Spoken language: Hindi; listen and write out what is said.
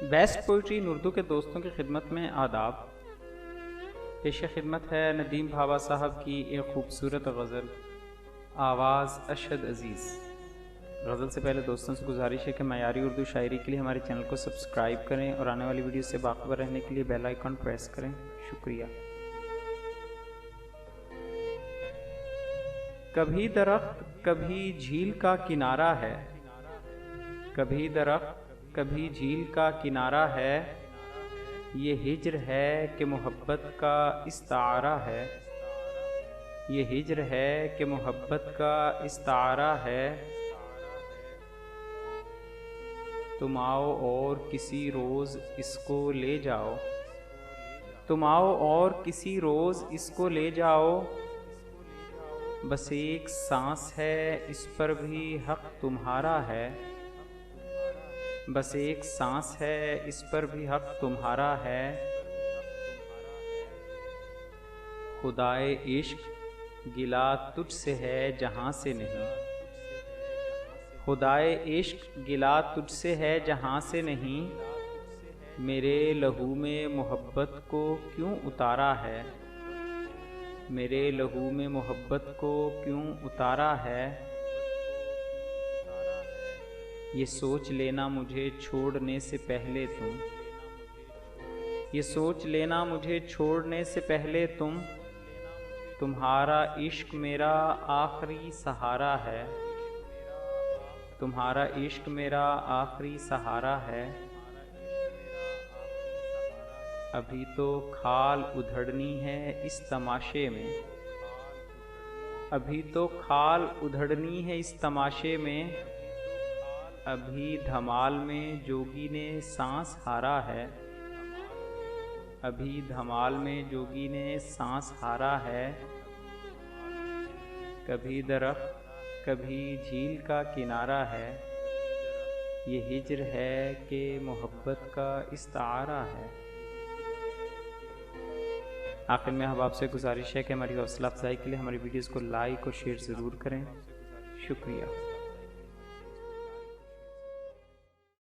बेस्ट पोइट्री इन उर्दू के दोस्तों की खिदमत में आदाब। पेश खिदमत है नदीम भावा साहब की एक खूबसूरत गज़ल आवाज़ अशद अज़ीज़। गज़ल से पहले दोस्तों से गुजारिश है कि मयारी उर्दू शायरी के लिए हमारे चैनल को सब्सक्राइब करें और आने वाली वीडियो से बाखबर रहने के लिए बेल आइकन प्रेस करें। शुक्रिया। कभी दरख्त कभी झील का किनारा है, कभी दरख्त कभी झील का किनारा है, ये हिज्र है कि मोहब्बत का इस्तारा है, ये हिज्र है कि मोहब्बत का इस्तारा है। तुम आओ और किसी रोज़ इसको ले जाओ, तुम आओ और किसी रोज़ इसको ले जाओ, बस एक सांस है इस पर भी हक तुम्हारा है, बस एक सांस है इस पर भी हक तुम्हारा है। खुदाए इश्क गिला तुझसे है जहाँ से नहीं, खुदाए इश्क गिला तुझसे है जहाँ से नहीं, मेरे लहू में मोहब्बत को क्यों उतारा है, मेरे लहू में मोहब्बत को क्यों उतारा है। ये सोच लेना मुझे छोड़ने से पहले तुम, ये सोच लेना मुझे छोड़ने से पहले तुम, तुम्हारा इश्क मेरा आखिरी सहारा है, तुम्हारा इश्क मेरा आखिरी सहारा है। अभी तो खाल उधड़नी है इस तमाशे में, अभी तो खाल उधड़नी है इस तमाशे में, अभी धमाल में जोगी ने सांस हारा है, अभी धमाल में जोगी ने सांस हारा है। कभी दरख्त कभी झील का किनारा है, ये हिज्र है कि मोहब्बत का इस्तारा है। आखिर में हम आपसे गुजारिश है कि हमारी हौसला अफजाई के लिए हमारी वीडियोज़ को लाइक और शेयर ज़रूर करें। शुक्रिया।